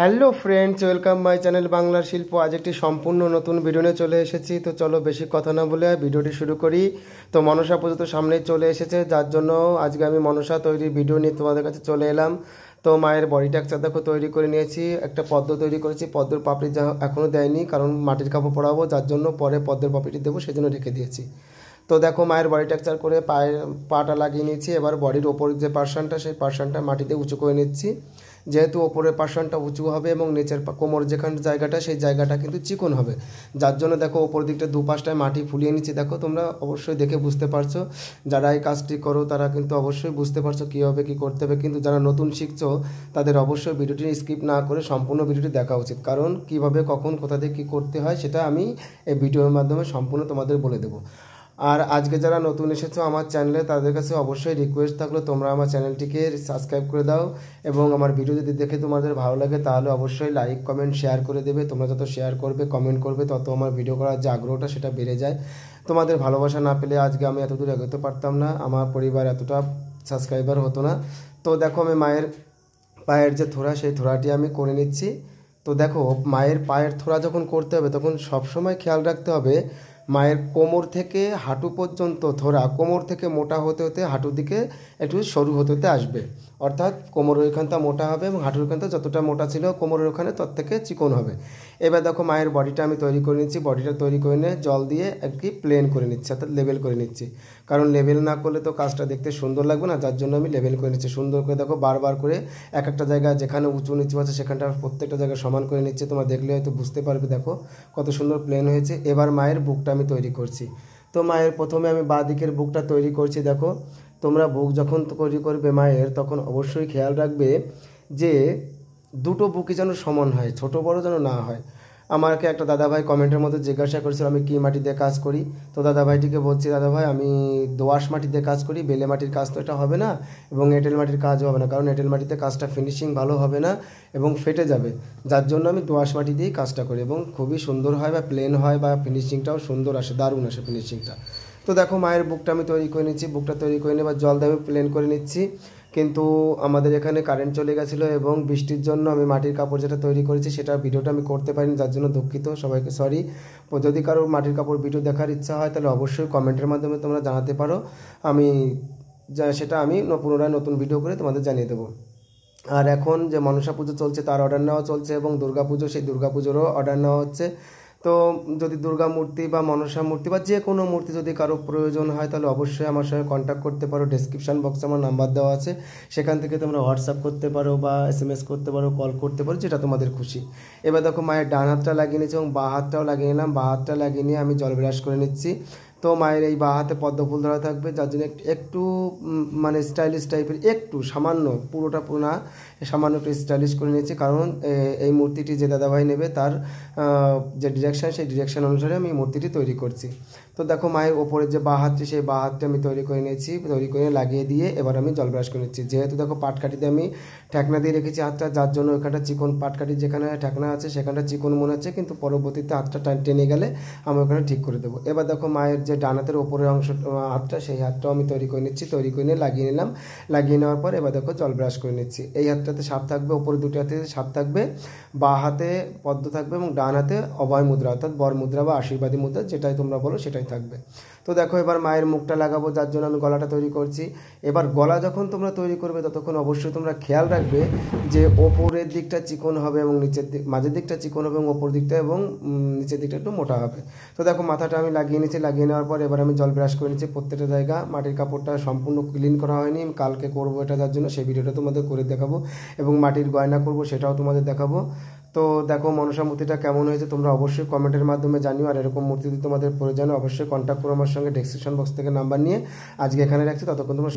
Hello friends, welcome my channel বাংলার শিল্প। আজ একটি সম্পূর্ণ নতুন ভিডিও নিয়ে চলে এসেছি। তো চলো বেশি কথা না বলে ভিডিওটি শুরু করি। তো মনসা পুজো তো সামনেই চলে এসেছে, যার জন্য আজকে আমি মনসা তৈরির ভিডিও নিয়ে তোমাদের কাছে চলে এলাম। তো মায়ের বডি টেক্সচার দেখো তৈরি করে নিয়েছি, একটা পদ্ম তৈরি করেছি। পদ্মর পাপড়ি যা এখনও দেয়নি, কারণ মাটির কাপড় পরাবো, যার জন্য পরে পদ্মের পাপড়িটি দেবো, সেজন্য রেখে দিয়েছি। তো দেখো মায়ের বডি টেক্সচার করে পায়ের পাটা লাগিয়ে নিয়েছি। এবার বডির ওপর যে পার্সনটা, সেই পার্সনটা মাটিতে উঁচু করে নিচ্ছি। যেহেতু ওপরের পার্সনটা উঁচু হবে এবং নিচের কোমর যেখানে জায়গাটা, সেই জায়গাটা কিন্তু চিকন হবে, যার জন্য দেখো ওপর দিকটা দুপাশটায় মাটি ফুলিয়ে নিচ্ছি। দেখো তোমরা অবশ্যই দেখে বুঝতে পারছো, যারা এই কাজটি করো তারা কিন্তু অবশ্যই বুঝতে পারছো কীভাবে কী করতে হবে। কিন্তু যারা নতুন শিখছো তাদের অবশ্যই ভিডিওটি স্কিপ না করে সম্পূর্ণ ভিডিওটি দেখা উচিত, কারণ কীভাবে কখন কোথা থেকে কী করতে হয় সেটা আমি এই ভিডিওর মাধ্যমে সম্পূর্ণ তোমাদের বলে দেবো। আর আজকে যারা নতুন এসেছো আমার চ্যানেলে, তাদের কাছে অবশ্যই রিকোয়েস্ট থাকলো তোমরা আমার চ্যানেলটিকে সাবস্ক্রাইব করে দাও, এবং আমার ভিডিও যদি দেখে তোমাদের ভালো লাগে তাহলে অবশ্যই লাইক কমেন্ট শেয়ার করে দেবে। তোমরা যত শেয়ার করবে কমেন্ট করবে তত আমার ভিডিও করার যে আগ্রহটা সেটা বেড়ে যায়। তোমাদের ভালোবাসা না পেলে আজকে আমি এত দূর এগোতে পারতাম না, আমার পরিবার এতটা সাবস্ক্রাইবার হতো না। তো দেখো আমি মায়ের পায়ের যে থোড়া, সেই থোড়াটি আমি করে নিচ্ছি। তো দেখো মায়ের পায়ের থোড়া যখন করতে হবে তখন সবসময় খেয়াল রাখতে হবে মায়ের কোমর থেকে হাঁটু পর্যন্ত থোড়া কোমর থেকে মোটা হতে হতে হাঁটুর দিকে একটু সরু হতে হতে আসবে। অর্থাৎ কোমরের ওইখানটা মোটা হবে এবং হাঁটুর ওইখানটা যতটা মোটা ছিল কোমরের ওখানে তত থেকে চিকন হবে। এবার দেখো মায়ের বডিটা আমি তৈরি করে নিচ্ছি। বডিটা তৈরি করে নিয়ে জল দিয়ে আর কি প্লেন করে নিচ্ছি, অর্থাৎ লেবেল করে নিচ্ছি। কারণ লেবেল না করলে তো কাজটা দেখতে সুন্দর লাগবে না, যার জন্য আমি লেবেল করে নিচ্ছি। সুন্দর করে দেখো বারবার করে এক একটা জায়গা যেখানে উঁচু নিচু আছে সেখানটা প্রত্যেকটা জায়গায় সমান করে নিচ্ছে। তোমরা দেখলে হয়তো বুঝতে পারবে, দেখো কত সুন্দর প্লেন হয়েছে। এবার মায়ের বুকটা আমি তৈরি করছি। তো মায়ের প্রথমে আমি বাঁ দিকের বুকটা তৈরি করছি। দেখো তোমরা বুক যখন তৈরি করবে মায়ের, তখন অবশ্যই খেয়াল রাখবে যে দুটো বুকই যেন সমান হয়, ছোট বড় যেন না হয়। আমাকে একটা দাদাভাই কমেন্টের মধ্যে জিজ্ঞাসা করেছিল আমি কী মাটি দিয়ে কাজ করি। তো দাদাভাইটিকে বলছি, দাদাভাই আমি দোআঁশ মাটি দিয়ে কাজ করি, বেলে মাটির কাজ তো এটা হবে না, এবং এঁটেল মাটির কাজও হবে না, কারণ এঁটেল মাটিতে কাজটা ফিনিশিং ভালো হবে না এবং ফেটে যাবে। যার জন্য আমি দোআঁশ মাটি দিয়েই কাজটা করি এবং খুবই সুন্দর হয় বা প্লেন হয় বা ফিনিশিংটাও সুন্দর আসে, দারুণ আসে ফিনিশিংটা। তো দেখো মায়ের বুকটা আমি তৈরি করে নিচ্ছি। বুকটা তৈরি করে নিয়ে এবার জল দিয়ে আমি প্লেন করে নিচ্ছি। কিন্তু আমাদের এখানে কারেন্ট চলে গেছিলো এবং বৃষ্টির জন্য আমি মাটির কাপড় যেটা তৈরি করেছি সেটা ভিডিওটা আমি করতে পারিনি, যার জন্য দুঃখিত, সবাইকে সরি। যদি কারোর মাটির কাপড় ভিডিও দেখার ইচ্ছা হয় তাহলে অবশ্যই কমেন্টের মাধ্যমে তোমরা জানাতে পারো, আমি সেটা আমি পুনরায় নতুন ভিডিও করে তোমাদের জানিয়ে দেবো। আর এখন যে মনসা পুজো চলছে তার অর্ডার নেওয়া চলছে, এবং দুর্গা পুজো, সেই দুর্গা পুজোরও অর্ডার নেওয়া হচ্ছে। তো যদি দুর্গা মূর্তি বা মনসা মূর্তি বা যে কোনো মূর্তি যদি কারো প্রয়োজন হয় তাহলে অবশ্যই আমার সঙ্গে কন্ট্যাক্ট করতে পারো। ডেসক্রিপশান বক্সে আমার নাম্বার দেওয়া আছে, সেখান থেকে তোমরা হোয়াটসঅ্যাপ করতে পারো বা SMS করতে পারো, কল করতে পারো, যেটা তোমাদের খুশি। এবার দেখো মায়ের ডান হাতটা লাগিয়ে নিচ্ছি এবং বাঁ হাতটাও লাগিয়ে নিলাম। বাঁ হাতটা লাগিয়ে নিয়ে আমি জল ব্রাশ করে নিচ্ছি। তো মায়ের এই বাঁ হাতে পদ্ম ফুল ধরা থাকবে, যার জন্য একটু মানে স্টাইলিশ টাইপের, একটু সামান্য, পুরোটা পুরো না, সামান্য একটু স্টাইলিশ করে নিয়েছি, কারণ এই মূর্তিটি যে দাদাভাই নেবে তার যে ডিরেকশান, সেই ডিরেকশান অনুসারে আমি মূর্তিটি তৈরি করছি। তো দেখো মায়ের ওপরের যে বাঁ হাতটি, সেই বাঁ হাতটি আমি তৈরি করে নিয়েছি। তৈরি করে লাগিয়ে দিয়ে এবার আমি জল ব্রাশ করে নিচ্ছি। যেহেতু দেখো পাটকাঠিতে আমি ঠেকনা দিয়ে রেখেছি হাতটা, যার জন্য ওইখানটা চিকন, পাটকাঠি যেখানে ঠেকনা আছে সেখানটা চিকন মনে হচ্ছে, কিন্তু পরবর্তীতে হাতটা টেনে গেলে আমি ওখানে ঠিক করে দেবো। এবার দেখো মায়ের যে ডান হাতের ওপরের অংশ হাতটা, সেই হাতটাও আমি তৈরি করে নিচ্ছি। তৈরি করে নিয়ে লাগিয়ে নিলাম। লাগিয়ে নেওয়ার পর এবার দেখো জল ব্রাশ করে নিচ্ছি। এই হাতটাতে সাপ থাকবে, ওপরে দুটো হাতে সাপ থাকবে, বাঁ হাতে পদ্ম থাকবে এবং ডান হাতে অভয় মুদ্রা, অর্থাৎ বর মুদ্রা বা আশীর্বাদী মুদ্রা, যেটাই তোমরা বলো সেটাই থাকবে। তো দেখো এবার মায়ের মুখটা লাগাবো, যার জন্য আমি গলাটা তৈরি করছি। এবার গলা যখন তোমরা তৈরি করবে ততক্ষণ অবশ্যই তোমরা খেয়াল রাখবে যে ওপরের দিকটা চিকন হবে এবং নিচের দিক, মাঝের দিকটা চিকন হবে এবং ওপর দিকটা এবং নিচের দিকটা একটু মোটা হবে। তো দেখো মাথাটা আমি লাগিয়ে নিচ্ছি। লাগিয়ে নেওয়ার পর এবার আমি জল ব্রাশ করে নিচ্ছি প্রত্যেকটা জায়গা। মাটির কাপড়টা সম্পূর্ণ ক্লিন করা হয়নি, কালকে করবো এটা, যার জন্য সেই ভিডিওটা তোমাদের করে দেখাবো, এবং মাটির গয়না করবো সেটাও তোমাদের দেখাবো। তো দেখো মনসা মূর্তিটা কেমন হয়েছে তোমরা অবশ্যই কমেন্টের মাধ্যমে জানিও। আর এরকম মূর্তি যদি তোমাদের প্রয়োজন অবশ্যই কন্ট্যাক্ট করো আমার সঙ্গে, ডেসক্রিপশন বক্স থেকে নাম্বার নিয়ে। আজকে এখানে রাখছি, ততক্ষণ তোমরা